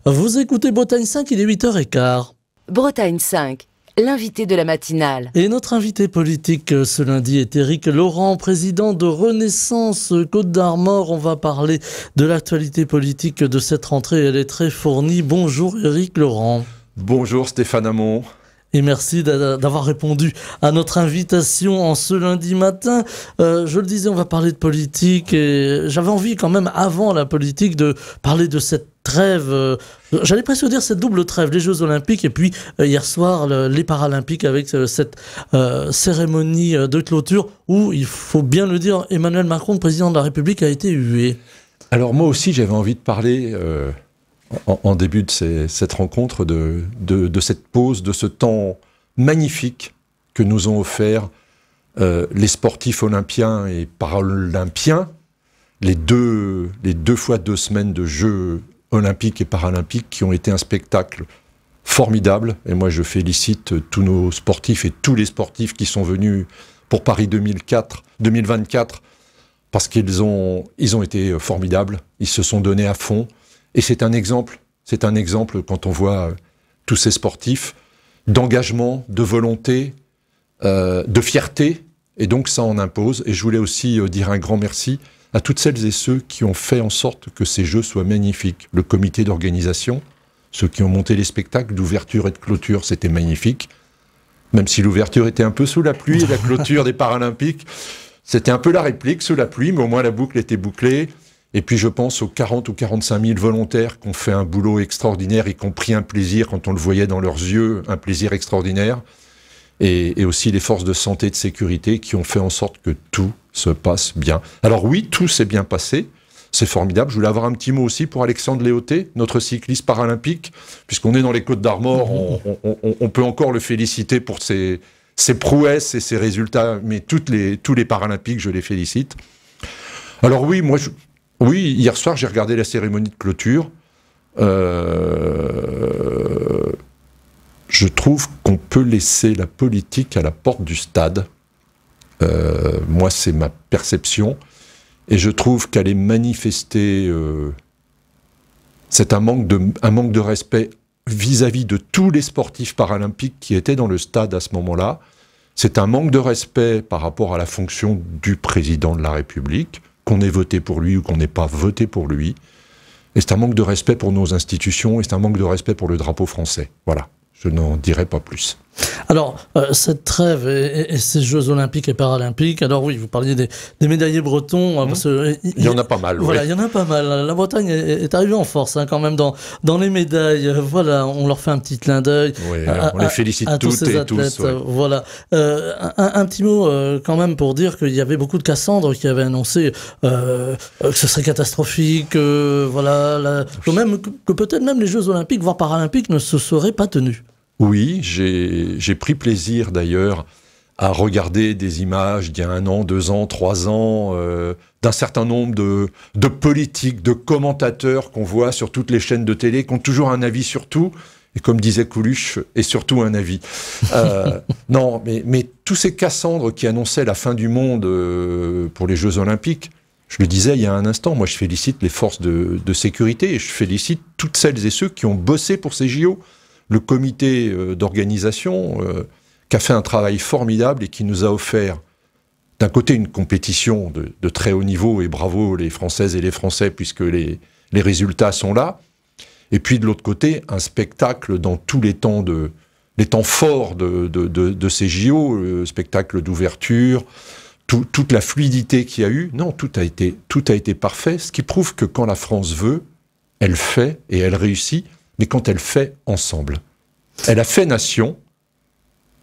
Vous écoutez Bretagne 5, il est 8h15. Bretagne 5, l'invité de la matinale. Et notre invité politique ce lundi est Éric Laurent, président de Renaissance Côte-d'Armor. On va parler de l'actualité politique de cette rentrée, elle est très fournie. Bonjour Éric Laurent. Bonjour Stéphane Hamon. Et merci d'avoir répondu à notre invitation en ce lundi matin. Je le disais, on va parler de politique et j'avais envie quand même, avant la politique, de parler de cette trêve, j'allais presque dire cette double trêve, les Jeux Olympiques et puis hier soir les Paralympiques avec cette cérémonie de clôture où, il faut bien le dire, Emmanuel Macron, le président de la République, a été hué. Alors moi aussi j'avais envie de parler en début de cette rencontre de cette pause, de ce temps magnifique que nous ont offert les sportifs olympiens et paralympiens, les deux fois 2 semaines de Jeux olympiques et paralympiques qui ont été un spectacle formidable. Et moi je félicite tous nos sportifs et tous les sportifs qui sont venus pour Paris 2024 parce qu'ils ont été formidables, ils se sont donnés à fond. Et c'est un exemple quand on voit tous ces sportifs, d'engagement, de volonté, de fierté, et donc ça en impose. Et je voulais aussi dire un grand merci à toutes celles et ceux qui ont fait en sorte que ces Jeux soient magnifiques. Le comité d'organisation, ceux qui ont monté les spectacles d'ouverture et de clôture, c'était magnifique. Même si l'ouverture était un peu sous la pluie, et la clôture des Paralympiques, c'était un peu la réplique sous la pluie, mais au moins la boucle était bouclée. Et puis je pense aux 40 ou 45 000 volontaires qui ont fait un boulot extraordinaire et qui ont pris un plaisir quand on le voyait dans leurs yeux, un plaisir extraordinaire. Et aussi les forces de santé et de sécurité qui ont fait en sorte que tout se passe bien. Alors oui, tout s'est bien passé, c'est formidable. Je voulais avoir un petit mot aussi pour Alexandre Léoté, notre cycliste paralympique, puisqu'on est dans les Côtes-d'Armor, on peut encore le féliciter pour ses prouesses et ses résultats, mais tous les paralympiques, je les félicite. Alors oui, oui, hier soir, j'ai regardé la cérémonie de clôture. Je trouve qu'on peut laisser la politique à la porte du stade. Moi, c'est ma perception. Et je trouve qu'elle est manifestée... c'est un manque de respect vis-à-vis de tous les sportifs paralympiques qui étaient dans le stade à ce moment-là. C'est un manque de respect par rapport à la fonction du président de la République, qu'on ait voté pour lui ou qu'on n'ait pas voté pour lui. Et c'est un manque de respect pour nos institutions et c'est un manque de respect pour le drapeau français. Voilà, je n'en dirai pas plus. Alors, cette trêve et ces Jeux Olympiques et Paralympiques, alors oui, vous parliez des médaillés bretons. Parce que, il y en a pas mal, voilà, ouais. Il y en a pas mal. La Bretagne est arrivée en force quand même dans les médailles. Voilà, on leur fait un petit clin d'œil. Oui, on les félicite à tous toutes ces et athlètes. tous. Ouais. Voilà. Un petit mot quand même pour dire qu'il y avait beaucoup de Cassandre qui avaient annoncé que ce serait catastrophique, voilà, que peut-être même les Jeux Olympiques, voire Paralympiques, ne se seraient pas tenus. Oui, j'ai pris plaisir d'ailleurs à regarder des images d'il y a 1 an, 2 ans, 3 ans, d'un certain nombre de politiques, de commentateurs qu'on voit sur toutes les chaînes de télé, qui ont toujours un avis sur tout, et comme disait Coluche, et surtout un avis. Non, mais tous ces Cassandres qui annonçaient la fin du monde pour les Jeux Olympiques, je le disais il y a un instant, moi je félicite les forces de sécurité, et je félicite toutes celles et ceux qui ont bossé pour ces JO. Le comité d'organisation qui a fait un travail formidable et qui nous a offert d'un côté une compétition de très haut niveau, et bravo les Françaises et les Français puisque les résultats sont là, et puis de l'autre côté un spectacle dans tous les temps forts de ces JO, le spectacle d'ouverture, toute la fluidité qu'il y a eu. Non, tout a été parfait, ce qui prouve que quand la France veut, elle fait et elle réussit, mais quand elle fait ensemble. Elle a fait nation,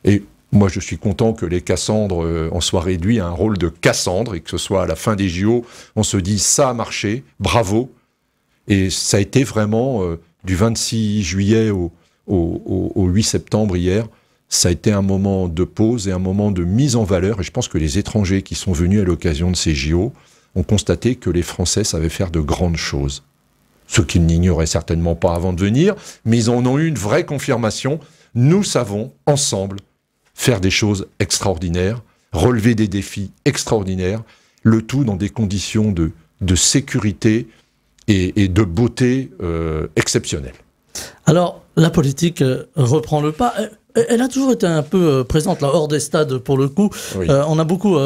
et moi je suis content que les Cassandres en soient réduits à un rôle de Cassandre, et que ce soit à la fin des JO, on se dit ça a marché, bravo, et ça a été vraiment du 26 juillet au 8 septembre hier, ça a été un moment de pause et un moment de mise en valeur, et je pense que les étrangers qui sont venus à l'occasion de ces JO ont constaté que les Français savaient faire de grandes choses. Ce qu'ils n'ignoraient certainement pas avant de venir, mais ils en ont eu une vraie confirmation. Nous savons, ensemble, faire des choses extraordinaires, relever des défis extraordinaires, le tout dans des conditions de sécurité et de beauté exceptionnelles. Alors, la politique reprend le pas. Elle a toujours été un peu présente, là, hors des stades, pour le coup. Oui. On a beaucoup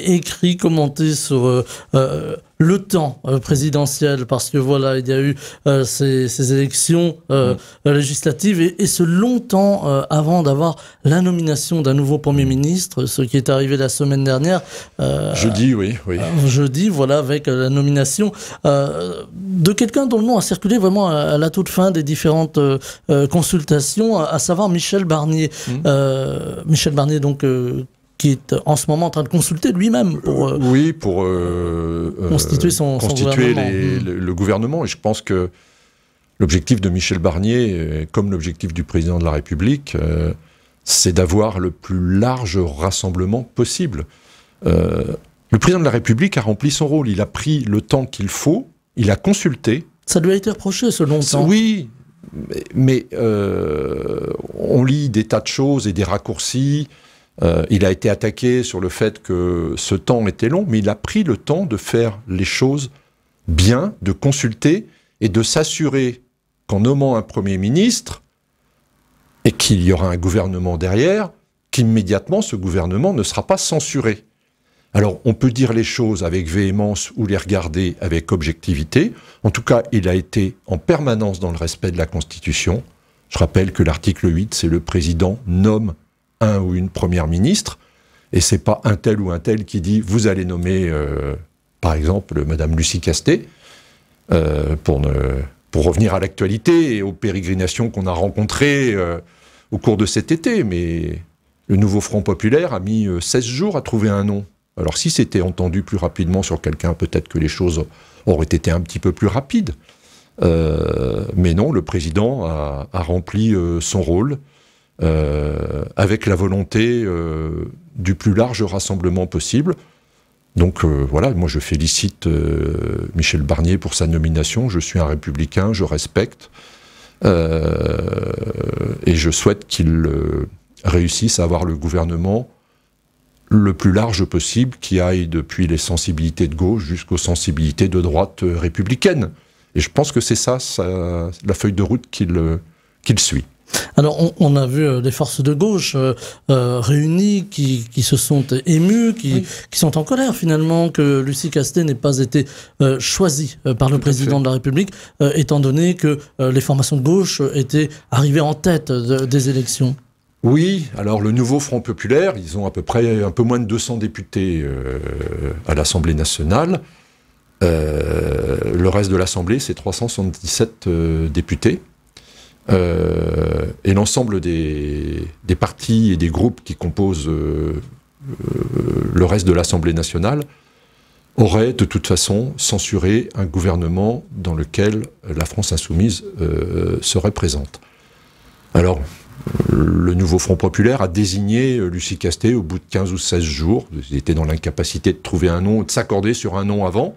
écrit, commenté sur le temps présidentiel, parce que voilà, il y a eu ces élections législatives, et ce longtemps avant d'avoir la nomination d'un nouveau Premier ministre, ce qui est arrivé la semaine dernière. Jeudi, oui. Jeudi, voilà, avec la nomination de quelqu'un dont le nom a circulé vraiment à la toute fin des différentes consultations, à savoir Michel Barnier. Michel Barnier, donc, qui est en ce moment en train de consulter lui-même pour, pour constituer le gouvernement. Et je pense que l'objectif de Michel Barnier, comme l'objectif du président de la République, c'est d'avoir le plus large rassemblement possible. Le président de la République a rempli son rôle. Il a pris le temps qu'il faut, il a consulté. Ça lui a été reproché, ce long temps. Oui, mais on lit des tas de choses et des raccourcis. Il a été attaqué sur le fait que ce temps était long, mais il a pris le temps de faire les choses bien, de consulter et de s'assurer qu'en nommant un Premier ministre, et qu'il y aura un gouvernement derrière, qu'immédiatement ce gouvernement ne sera pas censuré. Alors, on peut dire les choses avec véhémence ou les regarder avec objectivité. En tout cas, il a été en permanence dans le respect de la Constitution. Je rappelle que l'article 8, c'est le président nomme un ou une première ministre, et c'est pas un tel ou un tel qui dit « vous allez nommer, par exemple, Madame Lucie Castet », pour revenir à l'actualité et aux pérégrinations qu'on a rencontrées au cours de cet été. Mais le nouveau Front Populaire a mis 16 jours à trouver un nom. Alors si c'était entendu plus rapidement sur quelqu'un, peut-être que les choses auraient été un petit peu plus rapides. Mais non, le président a rempli son rôle avec la volonté du plus large rassemblement possible. Donc voilà, moi je félicite Michel Barnier pour sa nomination. Je suis un républicain, je respecte. Et je souhaite qu'il réussisse à avoir le gouvernement le plus large possible, qui aille depuis les sensibilités de gauche jusqu'aux sensibilités de droite républicaine. Et je pense que c'est ça la feuille de route qu'il suit. Alors, on a vu des forces de gauche réunies qui se sont émues, qui sont en colère finalement que Lucie Castet n'ait pas été choisie par le président de la République, étant donné que les formations de gauche étaient arrivées en tête des élections. Oui, alors le nouveau Front Populaire, ils ont à peu près un peu moins de 200 députés à l'Assemblée nationale. Le reste de l'Assemblée, c'est 377 députés. Et l'ensemble des partis et des groupes qui composent le reste de l'Assemblée nationale auraient de toute façon censuré un gouvernement dans lequel la France insoumise serait présente. Alors, le nouveau Front Populaire a désigné Lucie Castet au bout de 15 ou 16 jours. Ils étaient dans l'incapacité de trouver un nom, de s'accorder sur un nom avant.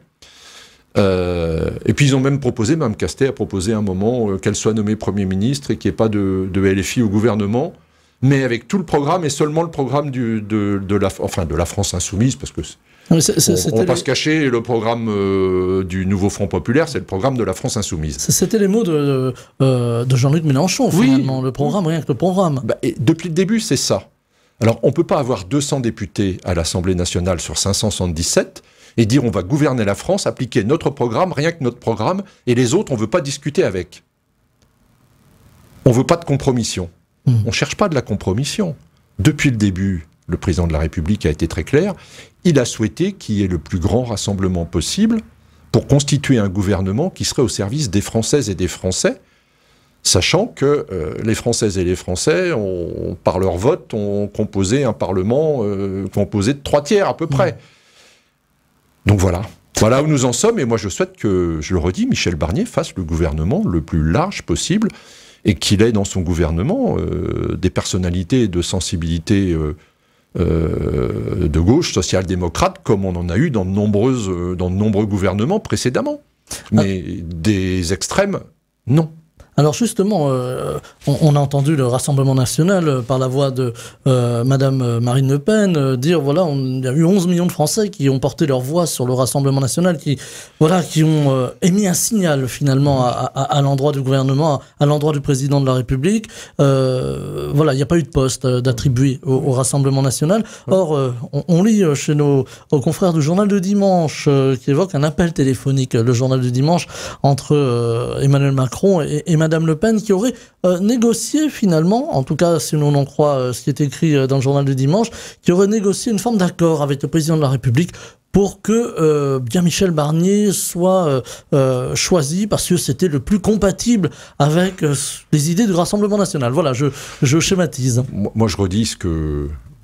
Et puis ils ont même proposé, Mme Castet a proposé à un moment qu'elle soit nommée Premier ministre et qu'il n'y ait pas de LFI au gouvernement, mais avec tout le programme et seulement le programme de la France insoumise, parce que on ne va pas se cacher, le programme du nouveau Front Populaire, c'est le programme de la France insoumise. C'était les mots de Jean-Luc Mélenchon, finalement, le programme, rien que le programme. Et depuis le début, c'est ça. Alors, on ne peut pas avoir 200 députés à l'Assemblée nationale sur 577 et dire on va gouverner la France, appliquer notre programme, rien que notre programme, et les autres, on ne veut pas discuter avec. On ne veut pas de compromission. On ne cherche pas de la compromission. Depuis le début, le président de la République a été très clair. Il a souhaité qu'il y ait le plus grand rassemblement possible pour constituer un gouvernement qui serait au service des Françaises et des Français, sachant que les Françaises et les Français, par leur vote, ont composé un Parlement composé de 3/3 à peu près. Donc voilà. Voilà où nous en sommes, et moi je souhaite que, je le redis, Michel Barnier fasse le gouvernement le plus large possible, et qu'il ait dans son gouvernement des personnalités de sensibilité de gauche, social-démocrate, comme on en a eu dans de nombreux gouvernements précédemment. Mais des extrêmes, non. Alors justement, on a entendu le Rassemblement national par la voix de Madame Marine Le Pen dire voilà, il y a eu 11 millions de Français qui ont porté leur voix sur le Rassemblement national, qui ont émis un signal finalement à l'endroit du gouvernement, à l'endroit du président de la République. Voilà, il n'y a pas eu de poste d'attribué au Rassemblement national. Or, on lit chez nos confrères du Journal du Dimanche qui évoque un appel téléphonique, le Journal du Dimanche, entre Emmanuel Macron et Madame Le Pen, qui aurait négocié finalement, en tout cas si l'on en croit ce qui est écrit dans le Journal du Dimanche, qui aurait négocié une forme d'accord avec le président de la République pour que bien Michel Barnier soit choisi parce que c'était le plus compatible avec les idées du Rassemblement national. Voilà, je schématise. Moi, je redis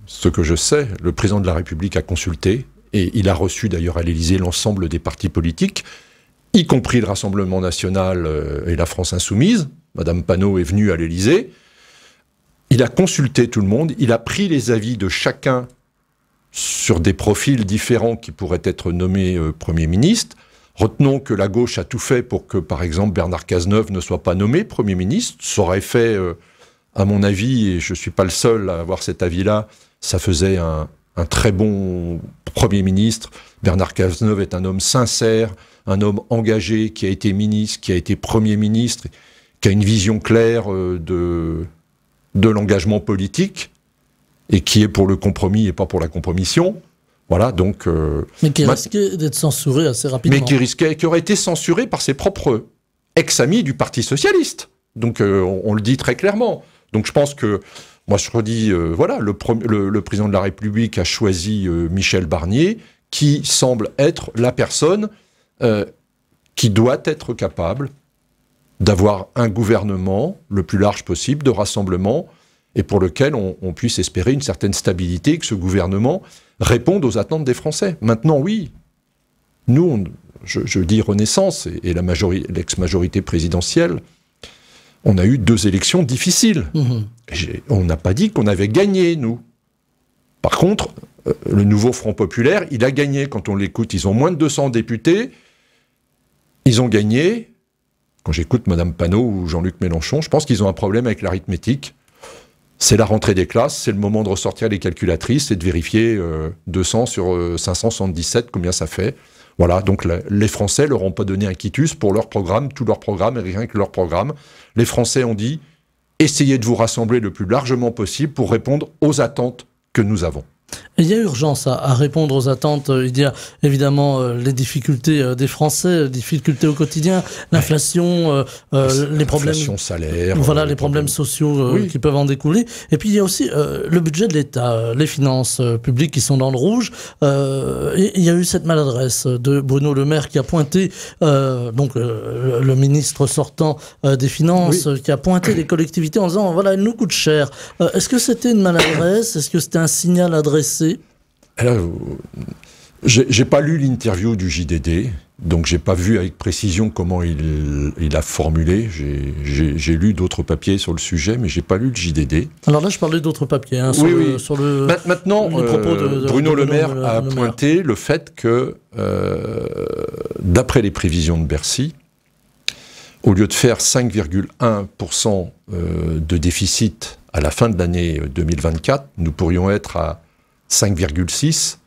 ce que je sais. Le président de la République a consulté, et il a reçu d'ailleurs à l'Élysée l'ensemble des partis politiques, y compris le Rassemblement national et la France insoumise. Madame Panot est venue à l'Élysée. Il a consulté tout le monde, il a pris les avis de chacun sur des profils différents qui pourraient être nommés Premier ministre. Retenons que la gauche a tout fait pour que, par exemple, Bernard Cazeneuve ne soit pas nommé Premier ministre. Ça aurait fait, à mon avis, et je ne suis pas le seul à avoir cet avis-là, ça faisait un très bon Premier ministre. Bernard Cazeneuve est un homme sincère, un homme engagé, qui a été ministre, qui a été Premier ministre, qui a une vision claire de l'engagement politique, et qui est pour le compromis et pas pour la compromission. Voilà, donc... mais qui risquait d'être censuré assez rapidement. Mais qui aurait été censuré par ses propres ex-amis du Parti socialiste. Donc on le dit très clairement. Donc je pense que, moi je redis, voilà, le président de la République a choisi Michel Barnier, qui semble être la personne qui doit être capable d'avoir un gouvernement le plus large possible, de rassemblement, et pour lequel on puisse espérer une certaine stabilité, que ce gouvernement réponde aux attentes des Français. Maintenant, oui, nous, je dis Renaissance et l'ex-majorité présidentielle, on a eu 2 élections difficiles. On n'a pas dit qu'on avait gagné, nous. Par contre, le nouveau Front Populaire, il a gagné. Quand on l'écoute, ils ont moins de 200 députés. Ils ont gagné. Quand j'écoute Mme Panot ou Jean-Luc Mélenchon, je pense qu'ils ont un problème avec l'arithmétique. C'est la rentrée des classes, c'est le moment de ressortir les calculatrices et de vérifier 200 sur 577, combien ça fait. Voilà, donc les Français leur ont pas donné un quitus pour leur programme, tout leur programme et rien que leur programme. Les Français ont dit, essayez de vous rassembler le plus largement possible pour répondre aux attentes que nous avons. Il y a urgence à répondre aux attentes. Il y a évidemment les difficultés des Français, les difficultés au quotidien, l'inflation, les problèmes... L'inflation salaire... Voilà, les problèmes sociaux qui peuvent en découler. Et puis il y a aussi le budget de l'État, les finances publiques qui sont dans le rouge. Et il y a eu cette maladresse de Bruno Le Maire qui a pointé, le ministre sortant des Finances, qui a pointé les collectivités en disant, voilà, elles nous coûtent cher. Est-ce que c'était une maladresse? Est-ce que c'était un signal adressé? Alors, j'ai pas lu l'interview du JDD, donc j'ai pas vu avec précision comment il a formulé. J'ai lu d'autres papiers sur le sujet, mais j'ai pas lu le JDD. Alors là, je parlais d'autres papiers. Sur le Maintenant, Bruno Le Maire a pointé le fait que, d'après les prévisions de Bercy, au lieu de faire 5,1% de déficit à la fin de l'année 2024, nous pourrions être à 5,6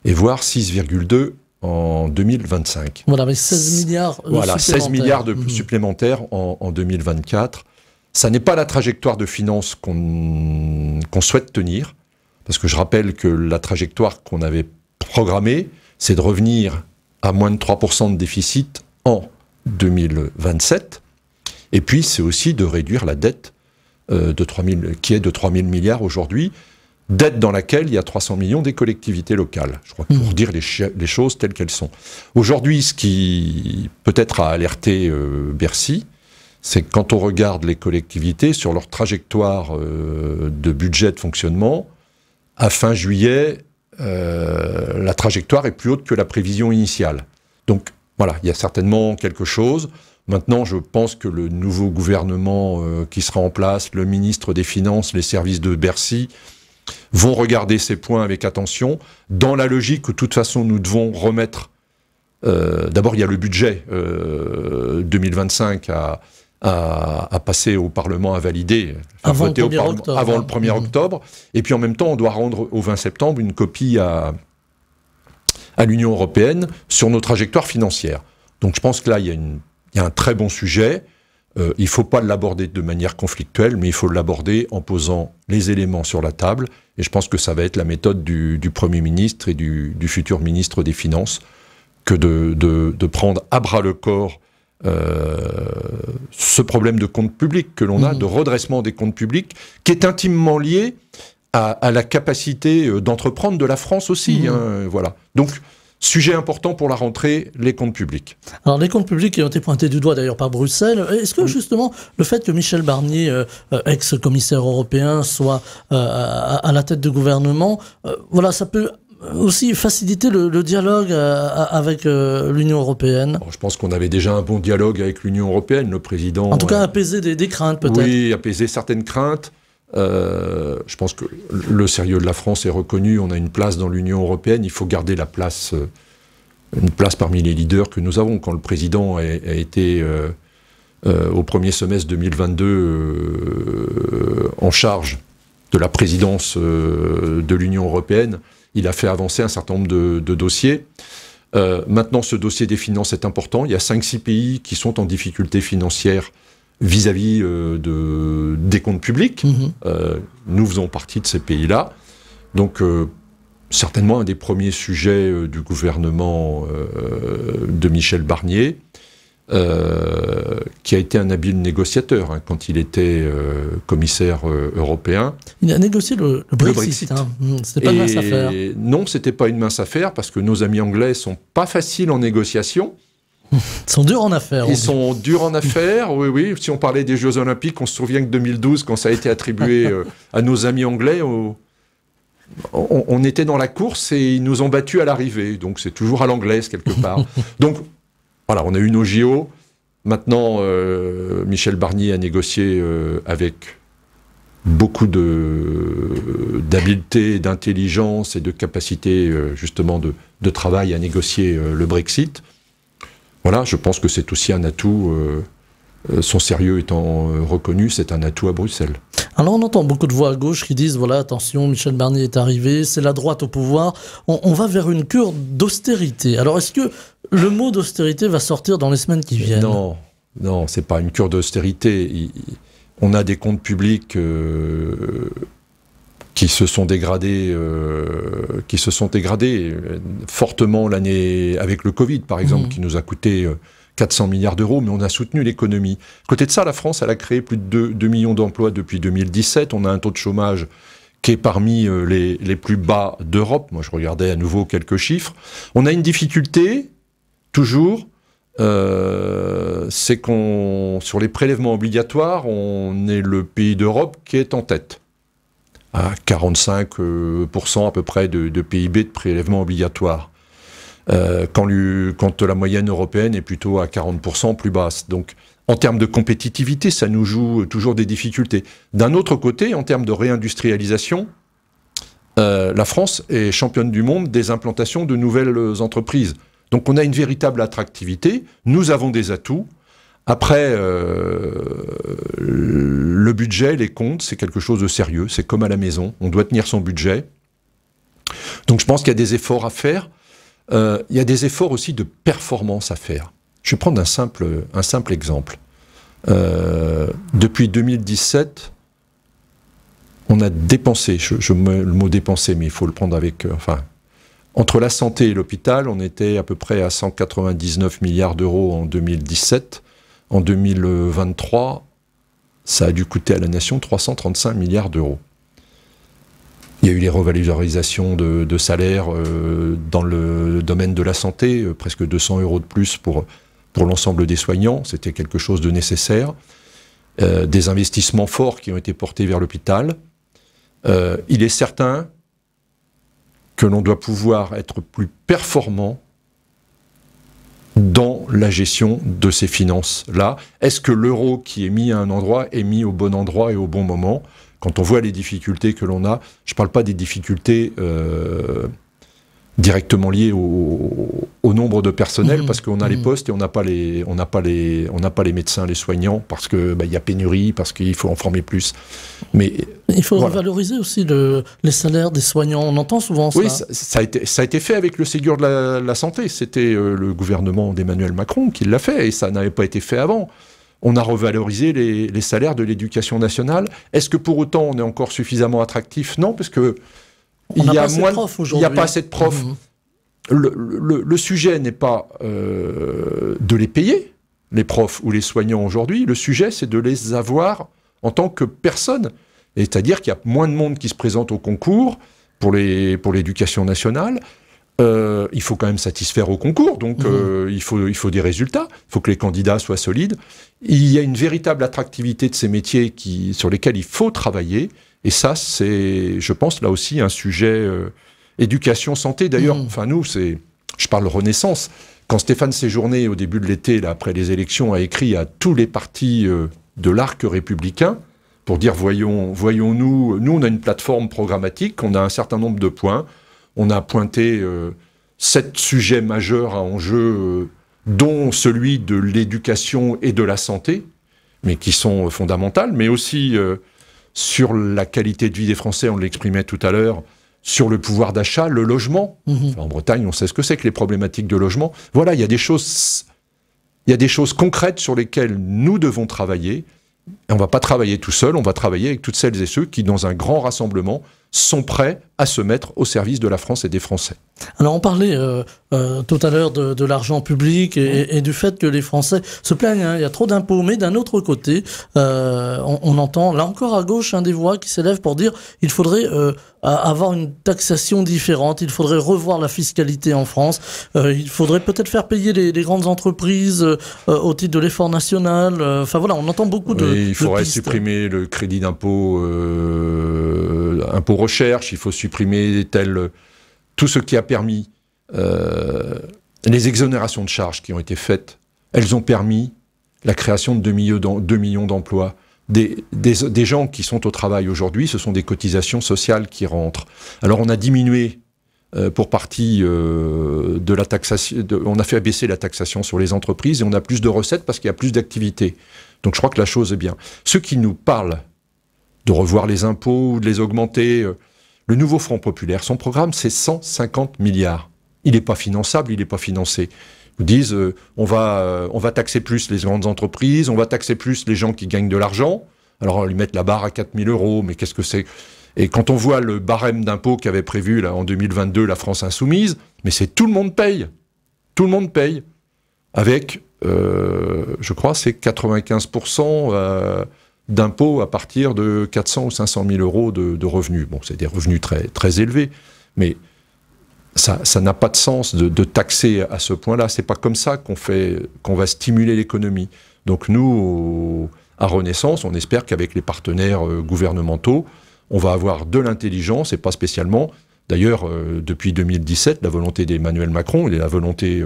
et voire 6,2 en 2025. Voilà, mais 16 milliards voilà, 16 milliards supplémentaires en 2024. Ça n'est pas la trajectoire de finances qu'on souhaite tenir, parce que je rappelle que la trajectoire qu'on avait programmée, c'est de revenir à moins de 3% de déficit en 2027, et puis c'est aussi de réduire la dette qui est de 3 000 milliards aujourd'hui, dette dans laquelle il y a 300 millions des collectivités locales. Je crois que pour dire les choses telles qu'elles sont. Aujourd'hui, ce qui peut-être a alerté Bercy, c'est que quand on regarde les collectivités sur leur trajectoire de budget de fonctionnement, à fin juillet, la trajectoire est plus haute que la prévision initiale. Donc voilà, il y a certainement quelque chose. Maintenant, je pense que le nouveau gouvernement qui sera en place, le ministre des Finances, les services de Bercy, vont regarder ces points avec attention, dans la logique où, de toute façon, nous devons remettre... D'abord, il y a le budget 2025 à passer au Parlement, à valider, avant voter le 1er octobre. Avant le 1er octobre. Et puis en même temps, on doit rendre au 20 septembre une copie à l'Union européenne sur nos trajectoires financières. Donc je pense que là, il y a un très bon sujet. Il ne faut pas l'aborder de manière conflictuelle, mais il faut l'aborder en posant les éléments sur la table. Et je pense que ça va être la méthode du Premier ministre et du futur ministre des Finances, que de prendre à bras le corps ce problème de compte public que l'on a, de redressement des comptes publics, qui est intimement lié à la capacité d'entreprendre de la France aussi. Voilà. Donc, sujet important pour la rentrée, les comptes publics. Alors, les comptes publics qui ont été pointés du doigt d'ailleurs par Bruxelles, est-ce que justement le fait que Michel Barnier, ex-commissaire européen, soit à la tête du gouvernement, voilà, ça peut aussi faciliter le dialogue avec l'Union européenne? Je pense qu'on avait déjà un bon dialogue avec l'Union européenne, le président... En tout cas, apaiser des craintes peut-être. Oui, apaiser certaines craintes. Je pense que le sérieux de la France est reconnu, on a une place dans l'Union européenne, il faut garder la place, une place parmi les leaders que nous avons. Quand le président a été au premier semestre 2022 en charge de la présidence de l'Union européenne, il a fait avancer un certain nombre de dossiers. Maintenant, ce dossier des finances est important. Il y a 5-6 pays qui sont en difficulté financière vis-à-vis des comptes publics. Nous faisons partie de ces pays-là. Donc, certainement un des premiers sujets du gouvernement de Michel Barnier, qui a été un habile négociateur quand il était commissaire européen. Il a négocié le Brexit. C'était pas une mince affaire. Non, c'était pas une mince affaire, parce que nos amis anglais sont pas faciles en négociation. Ils sont durs en affaires. Ils sont durs en affaires, oui. Si on parlait des Jeux Olympiques, on se souvient que 2012, quand ça a été attribué à nos amis anglais, on était dans la course et ils nous ont battus à l'arrivée. Donc c'est toujours à l'anglaise, quelque part. Donc voilà, on a eu nos JO. Maintenant, Michel Barnier a négocié avec beaucoup d'habileté, d'intelligence et de capacité, justement, de travail à négocier le Brexit. Voilà, je pense que c'est aussi un atout, son sérieux étant reconnu, c'est un atout à Bruxelles. Alors on entend beaucoup de voix à gauche qui disent, voilà, attention, Michel Barnier est arrivé, c'est la droite au pouvoir, on va vers une cure d'austérité. Alors est-ce que le mot d'austérité va sortir dans les semaines qui viennent? Non, c'est pas une cure d'austérité. On a des comptes publics qui se sont dégradés fortement l'année avec le Covid, par exemple, qui nous a coûté 400 milliards d'euros, mais on a soutenu l'économie. À côté de ça, la France, elle a créé plus de 2 millions d'emplois depuis 2017. On a un taux de chômage qui est parmi les plus bas d'Europe. Moi, je regardais à nouveau quelques chiffres. On a une difficulté, toujours, c'est sur les prélèvements obligatoires, on est le pays d'Europe qui est en tête. À 45% à peu près de PIB de prélèvements obligatoires. Quand la moyenne européenne est plutôt à 40% plus basse. Donc, en termes de compétitivité, ça nous joue toujours des difficultés. D'un autre côté, en termes de réindustrialisation, la France est championne du monde des implantations de nouvelles entreprises. Donc, on a une véritable attractivité. Nous avons des atouts. Après, le budget, les comptes, c'est quelque chose de sérieux. C'est comme à la maison. On doit tenir son budget. Donc, je pense qu'il y a des efforts à faire. Il y a des efforts aussi de performance à faire. Je vais prendre un simple exemple. Depuis 2017, on a dépensé, je mets le mot dépenser, mais il faut le prendre avec... entre la santé et l'hôpital, on était à peu près à 199 milliards d'euros en 2017. En 2023, ça a dû coûter à la nation 335 milliards d'euros. Il y a eu les revalorisations de salaires dans le domaine de la santé, presque 200 euros de plus pour l'ensemble des soignants, c'était quelque chose de nécessaire. Des investissements forts qui ont été portés vers l'hôpital. Il est certain que l'on doit pouvoir être plus performant dans la gestion de ces finances-là. Est-ce que l'euro qui est mis à un endroit est mis au bon endroit et au bon moment ? Quand on voit les difficultés que l'on a, je ne parle pas des difficultés directement lié au nombre de personnel, parce qu'on a les postes et on n'a pas les médecins, les soignants, parce que y a pénurie, parce qu'il faut en former plus. Mais il faut revaloriser aussi les salaires des soignants. On entend souvent ça. Oui, ça a été fait avec le Ségur de la santé. C'était le gouvernement d'Emmanuel Macron qui l'a fait, et ça n'avait pas été fait avant. On a revalorisé les salaires de l'éducation nationale. Est-ce que pour autant on est encore suffisamment attractif? Non, parce que il n'y a pas assez de profs. Le sujet n'est pas de les payer, les profs ou les soignants aujourd'hui. Le sujet, c'est de les avoir en tant que personnes. C'est-à-dire qu'il y a moins de monde qui se présente au concours pour l'éducation nationale. Il faut quand même satisfaire au concours, donc il faut des résultats, il faut que les candidats soient solides. Il y a une véritable attractivité de ces métiers sur lesquels il faut travailler, et ça, c'est, je pense, là aussi, un sujet éducation, santé. D'ailleurs, nous, je parle Renaissance. Quand Stéphane Séjourné, au début de l'été, là, après les élections, a écrit à tous les partis de l'arc républicain, pour dire, voyons-nous, nous, on a une plateforme programmatique, on a un certain nombre de points. On a pointé 7 sujets majeurs à enjeu, dont celui de l'éducation et de la santé, mais qui sont fondamentales, mais aussi sur la qualité de vie des Français, on l'exprimait tout à l'heure, sur le pouvoir d'achat, le logement. Enfin, en Bretagne, on sait ce que c'est que les problématiques de logement. Voilà, il y a des choses concrètes sur lesquelles nous devons travailler. Et on ne va pas travailler tout seul, on va travailler avec toutes celles et ceux qui, dans un grand rassemblement, sont prêts à se mettre au service de la France et des Français. Alors on parlait tout à l'heure de l'argent public et du fait que les Français se plaignent, il y a trop d'impôts, mais d'un autre côté, on entend là encore à gauche des voix qui s'élèvent pour dire il faudrait avoir une taxation différente, il faudrait revoir la fiscalité en France, il faudrait peut-être faire payer les grandes entreprises au titre de l'effort national, enfin voilà, on entend beaucoup de il faudrait pistes. Supprimer le crédit d'impôt impôt recherche, il faut supprimer tout ce qui a permis les exonérations de charges qui ont été faites, elles ont permis la création de 2 millions d'emplois. Des gens qui sont au travail aujourd'hui, ce sont des cotisations sociales qui rentrent. Alors on a diminué pour partie de la taxation, on a fait abaisser la taxation sur les entreprises et on a plus de recettes parce qu'il y a plus d'activités. Donc je crois que la chose est bien. Ceux qui nous parlent de revoir les impôts ou de les augmenter, le nouveau Front Populaire, son programme c'est 150 milliards. Il n'est pas finançable, il n'est pas financé. Ils disent on va taxer plus les grandes entreprises, on va taxer plus les gens qui gagnent de l'argent. Alors on va lui mettre la barre à 4 000 €, mais qu'est-ce que c'est? Et quand on voit le barème d'impôt qu'avait prévu là, en 2022 la France Insoumise, mais c'est tout le monde paye. Tout le monde paye. Avec, je crois, c'est 95% d'impôts à partir de 400 ou 500 000 € de revenus. Bon, c'est des revenus très, très élevés, mais ça n'a pas de sens de taxer à ce point-là. C'est pas comme ça qu'on va stimuler l'économie. Donc nous, à Renaissance, on espère qu'avec les partenaires gouvernementaux, on va avoir de l'intelligence et pas spécialement. D'ailleurs, depuis 2017, la volonté d'Emmanuel Macron et la volonté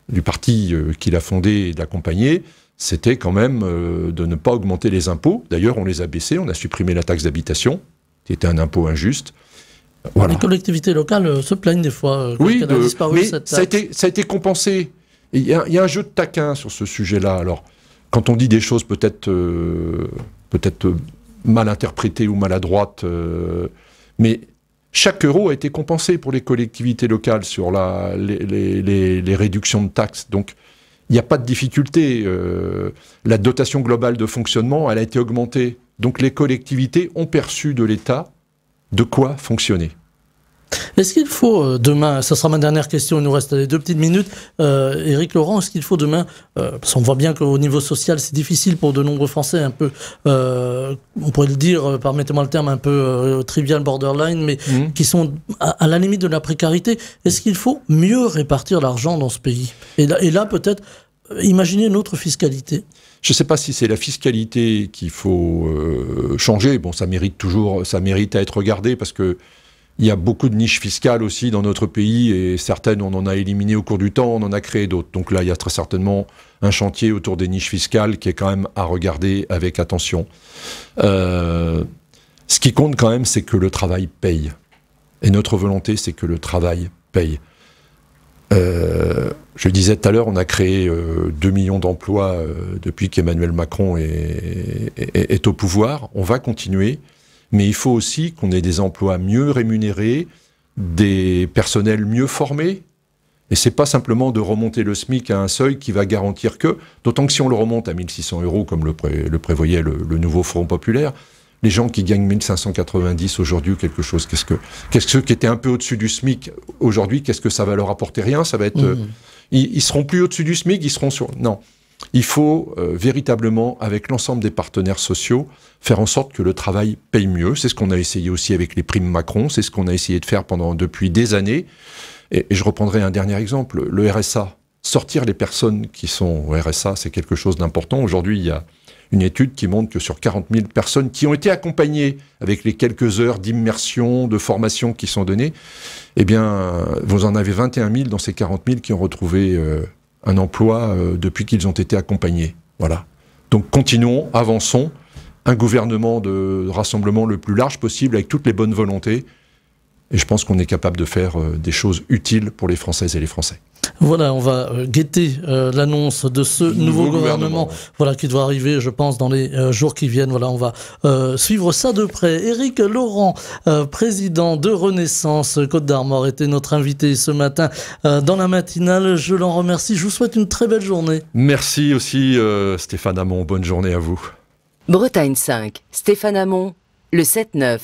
du parti qu'il a fondé et d'accompagner, c'était quand même de ne pas augmenter les impôts. D'ailleurs, on les a baissés, on a supprimé la taxe d'habitation, qui était un impôt injuste. Voilà. Les collectivités locales se plaignent des fois oui, qu'elle a disparu mais cette taxe. ça a été compensé. Il y a un jeu de taquin sur ce sujet-là. Alors, quand on dit des choses peut-être mal interprétées ou maladroites, mais chaque euro a été compensé pour les collectivités locales sur les réductions de taxes. Donc, il n'y a pas de difficulté. La dotation globale de fonctionnement, elle a été augmentée. Donc, les collectivités ont perçu de l'État de quoi fonctionner. Est-ce qu'il faut demain, ça sera ma dernière question, il nous reste 2 petites minutes, Éric Laurent, est-ce qu'il faut demain, parce qu'on voit bien qu'au niveau social c'est difficile pour de nombreux Français, un peu, on pourrait le dire, permettez-moi le terme, un peu trivial, borderline, mais qui sont à la limite de la précarité, est-ce qu'il faut mieux répartir l'argent dans ce pays? Et là peut-être, imaginez une autre fiscalité. Je ne sais pas si c'est la fiscalité qu'il faut changer. Bon, ça mérite à être regardé parce que il y a beaucoup de niches fiscales aussi dans notre pays et certaines on en a éliminé au cours du temps, on en a créé d'autres. Donc là, il y a très certainement un chantier autour des niches fiscales qui est quand même à regarder avec attention. Ce qui compte quand même, c'est que le travail paye. Et notre volonté, c'est que le travail paye. Je le disais tout à l'heure, on a créé 2 millions d'emplois depuis qu'Emmanuel Macron est au pouvoir. On va continuer, mais il faut aussi qu'on ait des emplois mieux rémunérés, des personnels mieux formés. Et c'est pas simplement de remonter le SMIC à un seuil qui va garantir que, d'autant que si on le remonte à 1 600 € comme le prévoyait le nouveau Front populaire, les gens qui gagnent 1 590 aujourd'hui ou quelque chose, qu'est-ce que ceux qui étaient un peu au-dessus du SMIC aujourd'hui, qu'est-ce que ça va leur apporter? Rien, ça va être... Ils seront plus au-dessus du SMIC, ils seront sur... Non. Il faut véritablement, avec l'ensemble des partenaires sociaux, faire en sorte que le travail paye mieux. C'est ce qu'on a essayé aussi avec les primes Macron, c'est ce qu'on a essayé de faire depuis des années. Et je reprendrai un dernier exemple, le RSA. Sortir les personnes qui sont au RSA, c'est quelque chose d'important. Aujourd'hui, il y a une étude qui montre que sur 40 000 personnes qui ont été accompagnées avec les quelques heures d'immersion, de formation qui sont données, eh bien, vous en avez 21 000 dans ces 40 000 qui ont retrouvé un emploi depuis qu'ils ont été accompagnés. Voilà. Donc continuons, avançons. Un gouvernement de rassemblement le plus large possible avec toutes les bonnes volontés. Et je pense qu'on est capable de faire des choses utiles pour les Françaises et les Français. Voilà, on va guetter l'annonce de ce nouveau gouvernement, voilà, qui doit arriver, je pense, dans les jours qui viennent. Voilà, on va suivre ça de près. Éric Laurent, président de Renaissance Côte d'Armor, était notre invité ce matin dans la matinale. Je l'en remercie. Je vous souhaite une très belle journée. Merci aussi, Stéphane Hamon. Bonne journée à vous. Bretagne 5, Stéphane Hamon, le 7-9.